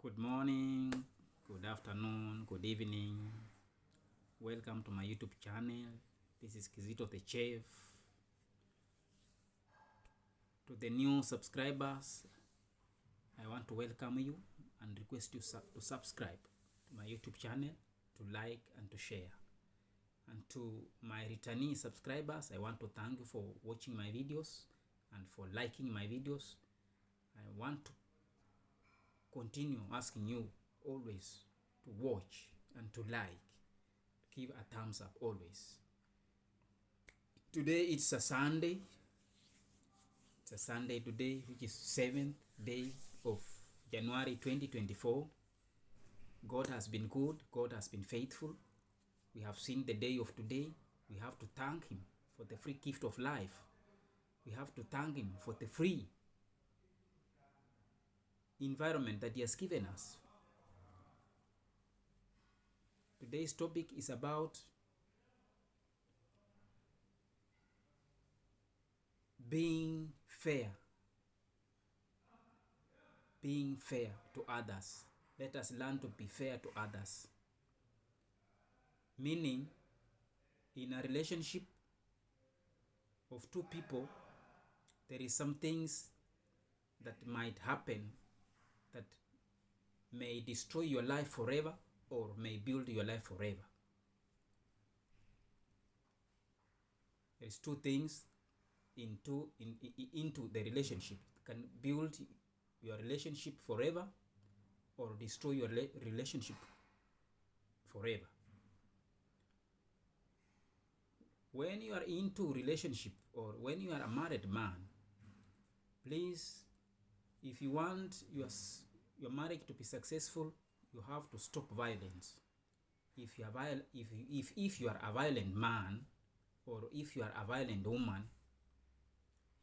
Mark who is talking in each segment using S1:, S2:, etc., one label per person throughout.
S1: Good morning, good afternoon, good evening. Welcome to my YouTube channel. This is Kizito the Chef. To the new subscribers, I want to welcome you and request you to subscribe to my YouTube channel, to like and to share. And to my returnee subscribers, I want to thank you for watching my videos and for liking my videos. I want to continue asking you always to watch and to like, give a thumbs up always. Today it's a Sunday. It's a Sunday today, which is 7th day of January 2024. God has been good. God has been faithful. We have seen the day of today. We have to thank Him for the free gift of life. We have to thank Him for the free environment that He has given us. Today's topic is about being fair. Being fair to others. Let us learn to be fair to others. Meaning, in a relationship of two people, there is some things that might happen that may destroy your life forever or may build your life forever. There is two things into the relationship. Can build your relationship forever or destroy your relationship forever. When you are into relationship or when you are a married man, please, if you want your marriage to be successful, you have to stop violence. If you are a violent man or if you are a violent woman,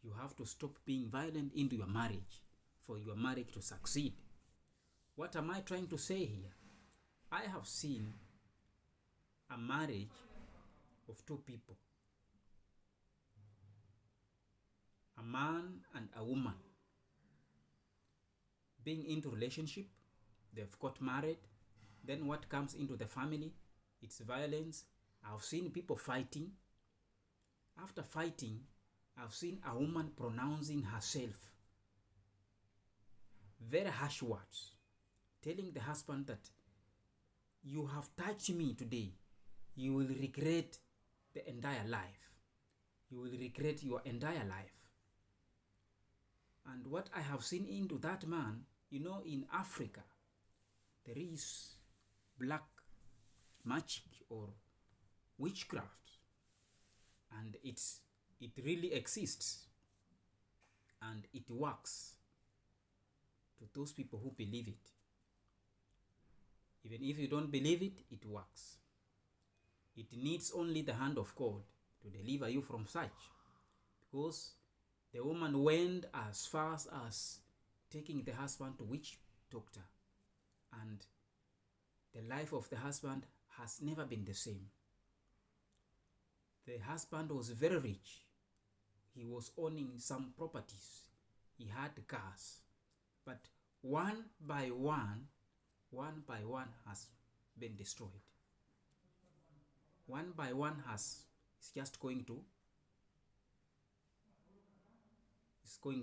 S1: you have to stop being violent into your marriage for your marriage to succeed. What am I trying to say here? I have seen a marriage of two people, a man and a woman, being into relationship. They've got married. Then what comes into the family? It's violence. I've seen people fighting. After fighting, I've seen a woman pronouncing herself very harsh words, telling the husband that you have touched me today. You will regret the entire life. You will regret your entire life. And what I have seen into that man, in Africa, there is black magic or witchcraft, and it really exists, and it works to those people who believe it. Even if you don't believe it, it works. It needs only the hand of God to deliver you from such, because the woman went as far as taking the husband to witch doctor, and the life of the husband has never been the same. The husband was very rich. He was owning some properties. He had cars. But one by one has been destroyed. One by one is just going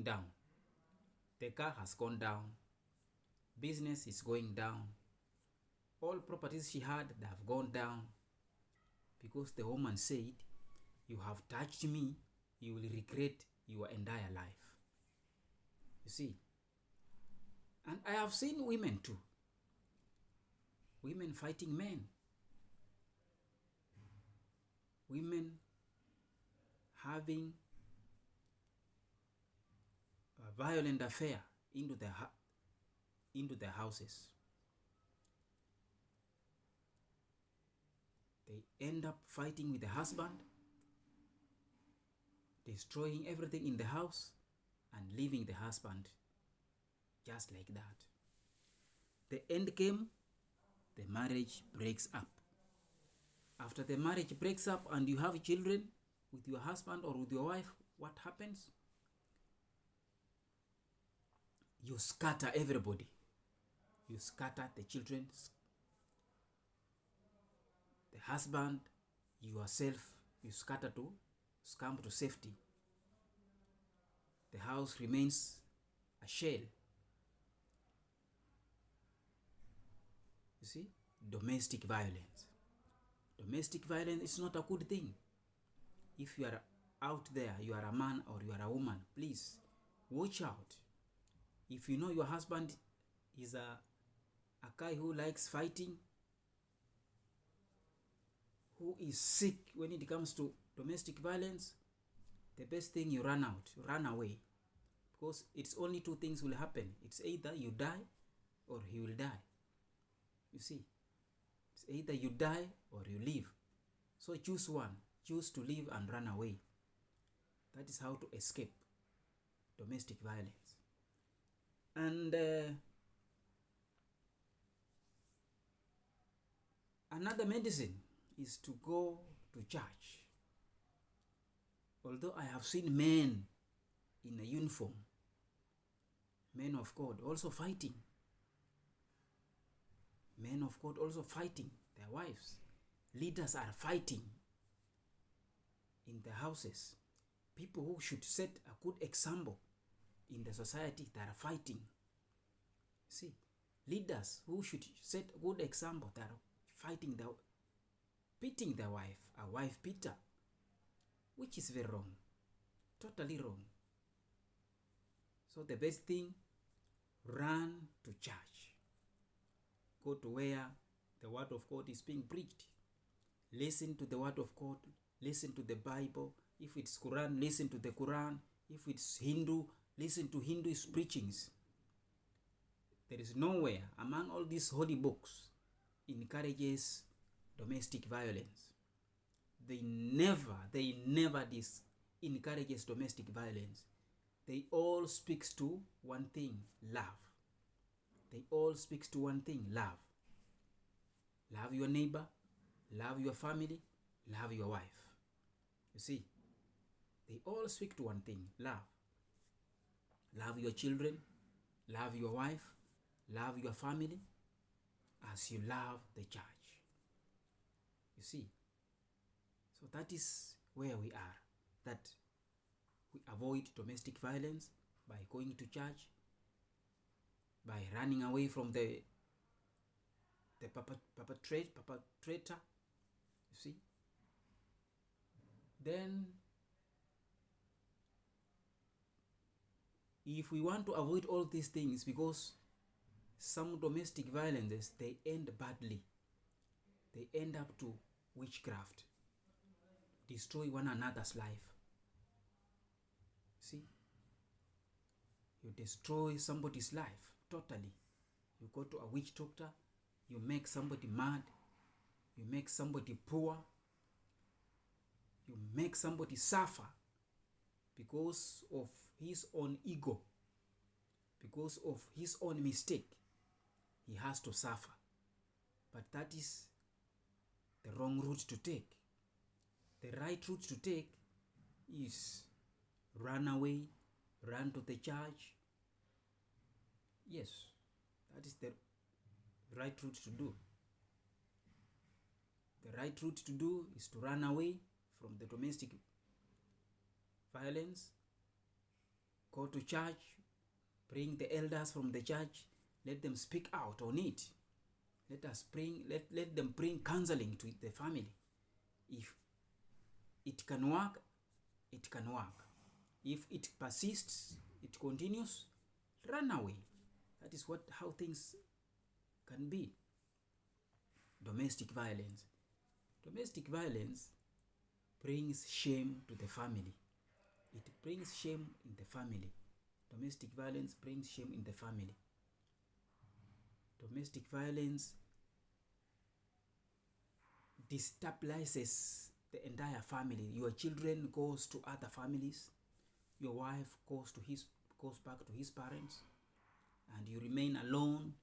S1: down. The car has gone down. Business is going down. All properties she had, they have gone down, because the woman said, you have touched me, you will regret your entire life. You see? And I have seen women too. Women fighting men. Women having a violent affair into their houses. They end up fighting with the husband, destroying everything in the house, and leaving the husband just like that. The end came, the marriage breaks up. After the marriage breaks up and you have children with your husband or with your wife, what happens? You scatter everybody. you scatter the children, the husband, yourself, you scatter to scamper to safety. The house remains a shell. You see, domestic violence. Domestic violence is not a good thing. If you are out there, you are a man or you are a woman, please watch out. If you know your husband is a guy who likes fighting, who is sick when it comes to domestic violence, the best thing you run out, run away. Because it's only two things will happen. It's either you die or he will die. You see, it's either you die or you live. So choose one. Choose to live and run away. That is how to escape domestic violence. And another medicine is to go to church. Although I have seen men in a uniform, men of God also fighting. Men of God also fighting their wives. Leaders are fighting in the houses. People who should set a good example in the society, they are fighting. See, leaders who should set a good example, they are fighting, beating their wife, a wife beater, which is very wrong, totally wrong. So the best thing, run to church. Go to where the word of God is being preached. Listen to the word of God. Listen to the Bible. If it's Quran, listen to the Quran. If it's Hindu, listen to Hindu's preachings. There is nowhere among all these holy books encourages domestic violence. They never encourages domestic violence. They all speaks to one thing, love. They all speaks to one thing, love. Love your neighbor, love your family, love your wife. You see, they all speak to one thing, love. Love your children, love your wife, love your family as you love the church. You see, so that is where we are, that we avoid domestic violence by going to church, by running away from the perpetrator, you see. Then, if we want to avoid all these things, because some domestic violences, they end badly. They end up to witchcraft, destroy one another's life. See, you destroy somebody's life totally. You go to a witch doctor, you make somebody mad, you make somebody poor, you make somebody suffer because of his own ego, because of his own mistake. He has to suffer. But that is the wrong route to take. The right route to take is run away, run to the church. Yes, that is the right route to do. The right route to do is to run away from the domestic violence, go to church, bring the elders from the church, let them speak out on it. Let them bring counseling to the family. If it can work, it can work. If it persists, it continues, run away. That is how things can be. Domestic violence. Domestic violence brings shame to the family. It brings shame in the family. Domestic violence brings shame in the family. Domestic violence destabilizes the entire family. Your children goes to other families. Your wife goes back to his parents, and you remain alone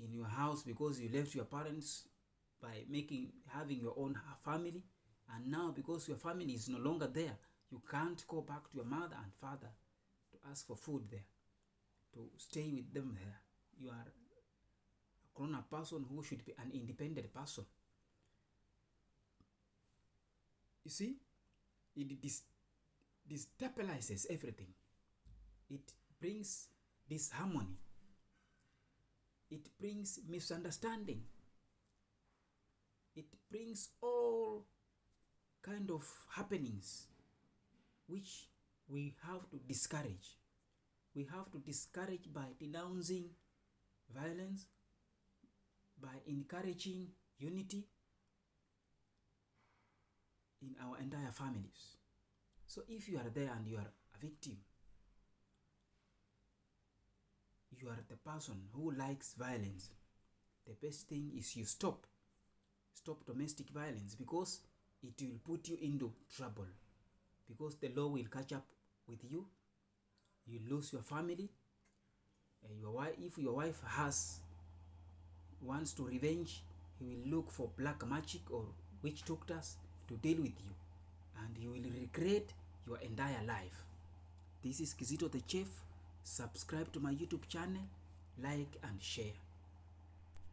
S1: in your house because you left your parents by having your own family. And now, because your family is no longer there, you can't go back to your mother and father to ask for food there, to stay with them there. You are clone a person who should be an independent person. You see, it destabilizes everything. It brings disharmony. It brings misunderstanding. It brings all kind of happenings which we have to discourage. We have to discourage by denouncing violence, by encouraging unity in our entire families. So if you are there and you are a victim, you are the person who likes violence, the best thing is you stop domestic violence, because it will put you into trouble, because the law will catch up with you. You lose your family. If your wife wants to revenge, he will look for black magic or witch doctors to deal with you, and you will regret your entire life. This is Kizito the Chef. Subscribe to my YouTube channel, like and share.